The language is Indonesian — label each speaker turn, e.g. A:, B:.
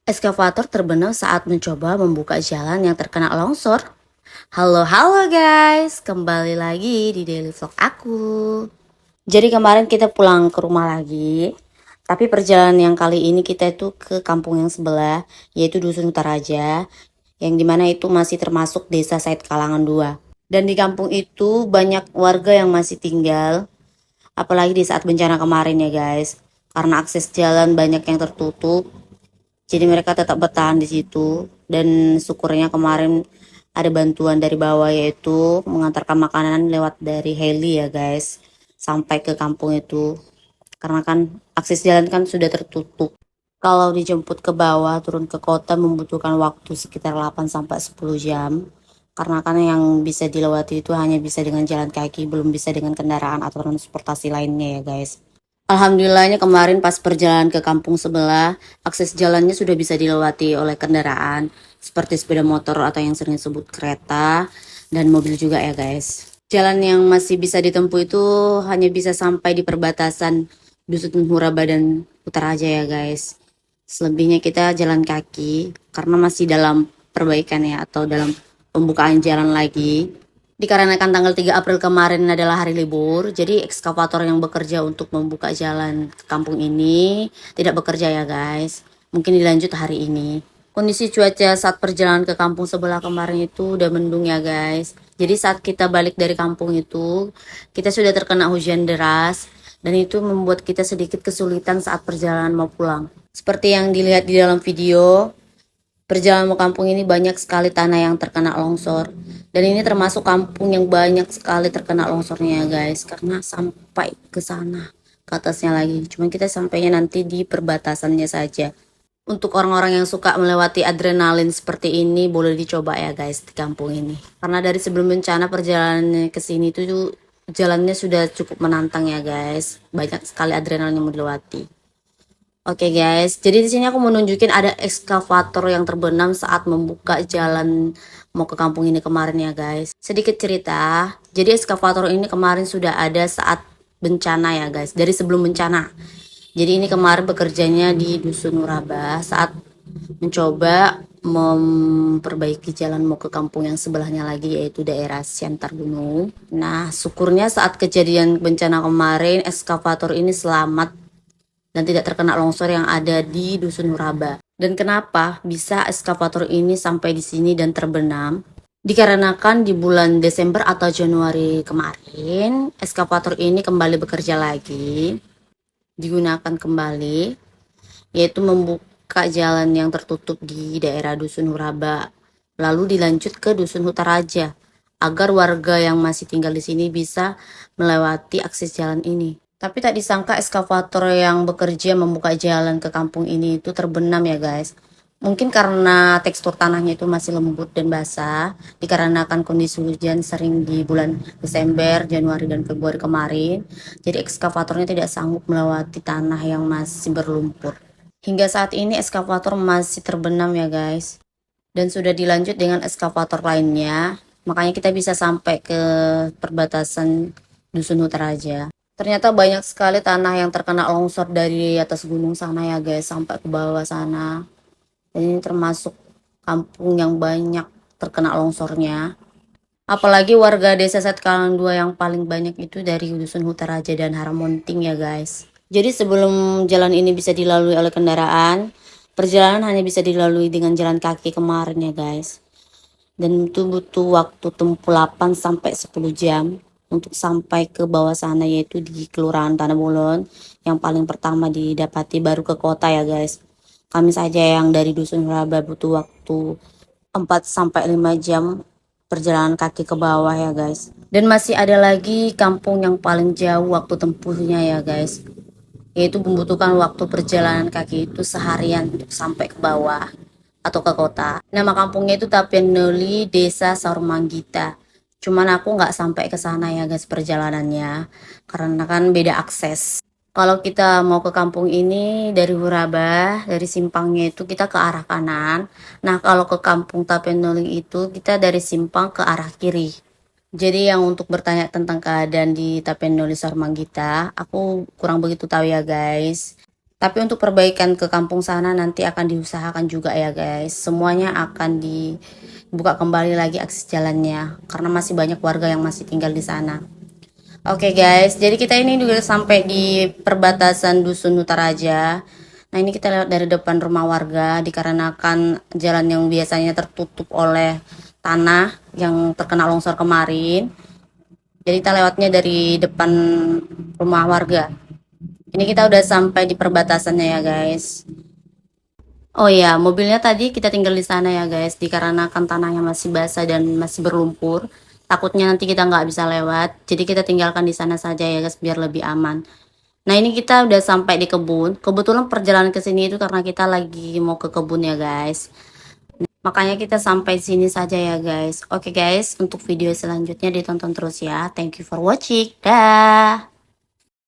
A: Eskavator terbenam saat mencoba membuka jalan yang terkena longsor. Halo guys, kembali lagi di daily vlog aku. Jadi kemarin kita pulang ke rumah lagi, tapi perjalanan yang kali ini kita itu ke kampung yang sebelah, yaitu Dusun Utaraja, yang dimana itu masih termasuk desa Said Kalangan 2. Dan di kampung itu banyak warga yang masih tinggal, apalagi di saat bencana kemarin ya guys, karena akses jalan banyak yang tertutup. Jadi mereka tetap bertahan di situ dan syukurnya kemarin ada bantuan dari bawah yaitu mengantarkan makanan lewat dari heli ya guys sampai ke kampung itu. Karena kan akses jalan kan sudah tertutup. Kalau dijemput ke bawah turun ke kota membutuhkan waktu sekitar 8 sampai 10 jam. Karena kan yang bisa dilewati itu hanya bisa dengan jalan kaki, belum bisa dengan kendaraan atau transportasi lainnya ya guys. Alhamdulillahnya kemarin pas perjalanan ke kampung sebelah, akses jalannya sudah bisa dilewati oleh kendaraan seperti sepeda motor atau yang sering disebut kereta dan mobil juga ya guys. Jalan yang masih bisa ditempuh itu hanya bisa sampai di perbatasan Dusun Huraba dan Utaraja ya guys. Selebihnya kita jalan kaki karena masih dalam perbaikan ya atau dalam pembukaan jalan lagi. Dikarenakan tanggal 3 April kemarin adalah hari libur, jadi ekskavator yang bekerja untuk membuka jalan ke kampung ini tidak bekerja ya guys. Mungkin dilanjut hari ini. Kondisi cuaca saat perjalanan ke kampung sebelah kemarin itu udah mendung ya guys. Jadi saat kita balik dari kampung itu, kita sudah terkena hujan deras dan itu membuat kita sedikit kesulitan saat perjalanan mau pulang. Seperti yang dilihat di dalam video, perjalanan ke kampung ini banyak sekali tanah yang terkena longsor. Dan ini termasuk kampung yang banyak sekali terkena longsornya ya guys. Karena sampai ke sana, ke atasnya lagi. Cuman kita sampainya nanti di perbatasannya saja. Untuk orang-orang yang suka melewati adrenalin seperti ini, boleh dicoba ya guys di kampung ini. Karena dari sebelum bencana perjalanannya ke sini itu jalannya sudah cukup menantang ya guys. Banyak sekali adrenalin yang mau dilewati. Oke guys, jadi di sini aku mau nunjukin ada ekskavator yang terbenam saat membuka jalan mau ke kampung ini kemarin ya guys. Sedikit cerita, jadi ekskavator ini kemarin sudah ada saat bencana ya guys, dari sebelum bencana. Jadi ini kemarin bekerjanya di Dusun Nuraba saat mencoba memperbaiki jalan mau ke kampung yang sebelahnya lagi yaitu daerah Siantar Gunung. Nah, syukurnya saat kejadian bencana kemarin ekskavator ini selamat dan tidak terkena longsor yang ada di Dusun Huraba. Dan kenapa bisa ekskavator ini sampai di sini dan terbenam? Dikarenakan di bulan Desember atau Januari kemarin, ekskavator ini kembali bekerja lagi, digunakan kembali, yaitu membuka jalan yang tertutup di daerah Dusun Huraba, lalu dilanjut ke Dusun Hutaraja, agar warga yang masih tinggal di sini bisa melewati akses jalan ini. Tapi tak disangka ekskavator yang bekerja membuka jalan ke kampung ini itu terbenam ya guys. Mungkin karena tekstur tanahnya itu masih lembut dan basah, dikarenakan kondisi hujan sering di bulan Desember, Januari, dan Februari kemarin. Jadi ekskavatornya tidak sanggup melewati tanah yang masih berlumpur. Hingga saat ini ekskavator masih terbenam ya guys. Dan sudah dilanjut dengan ekskavator lainnya. Makanya kita bisa sampai ke perbatasan Dusun Utaraja. Ternyata banyak sekali tanah yang terkena longsor dari atas gunung sana ya guys, sampai ke bawah sana. Dan ini termasuk kampung yang banyak terkena longsornya. Apalagi warga desa Setkalang 2 yang paling banyak itu dari Dusun Hutaraja dan Haramonting ya guys. Jadi sebelum jalan ini bisa dilalui oleh kendaraan, perjalanan hanya bisa dilalui dengan jalan kaki kemarin ya guys. Dan itu butuh waktu tempuh 8 sampai 10 jam untuk sampai ke bawah sana yaitu di Kelurahan Tanah Bulon yang paling pertama didapati baru ke kota ya guys. Kami saja yang dari Dusun Raba butuh waktu 4 sampai 5 jam perjalanan kaki ke bawah ya guys. Dan masih ada lagi kampung yang paling jauh waktu tempuhnya ya guys. Yaitu membutuhkan waktu perjalanan kaki itu seharian untuk sampai ke bawah atau ke kota. Nama kampungnya itu Tapianuli, Desa Saurmanggita. Cuman aku nggak sampai ke sana ya guys perjalanannya, karena kan beda akses. Kalau kita mau ke kampung ini dari Huraba, dari simpangnya itu kita ke arah kanan. Nah kalau ke kampung Tapianuli itu kita dari simpang ke arah kiri. Jadi yang untuk bertanya tentang keadaan di Tapianuli Saurmanggita, aku kurang begitu tahu ya guys. Tapi untuk perbaikan ke kampung sana nanti akan diusahakan juga ya guys. Semuanya akan dibuka kembali lagi akses jalannya karena masih banyak warga yang masih tinggal di sana. Oke guys, jadi kita ini juga sampai di perbatasan Dusun Utaraja. Nah ini kita lewat dari depan rumah warga dikarenakan jalan yang biasanya tertutup oleh tanah yang terkena longsor kemarin. Jadi kita lewatnya dari depan rumah warga. Ini kita udah sampai di perbatasannya ya guys. Oh ya, mobilnya tadi kita tinggal di sana ya guys, dikarenakan tanahnya masih basah dan masih berlumpur. Takutnya nanti kita nggak bisa lewat, jadi kita tinggalkan di sana saja ya guys, biar lebih aman. Nah ini kita udah sampai di kebun. Kebetulan perjalanan ke sini itu karena kita lagi mau ke kebun ya guys. Makanya kita sampai sini saja ya guys. Oke guys, untuk video selanjutnya ditonton terus ya. Thank you for watching. Dah.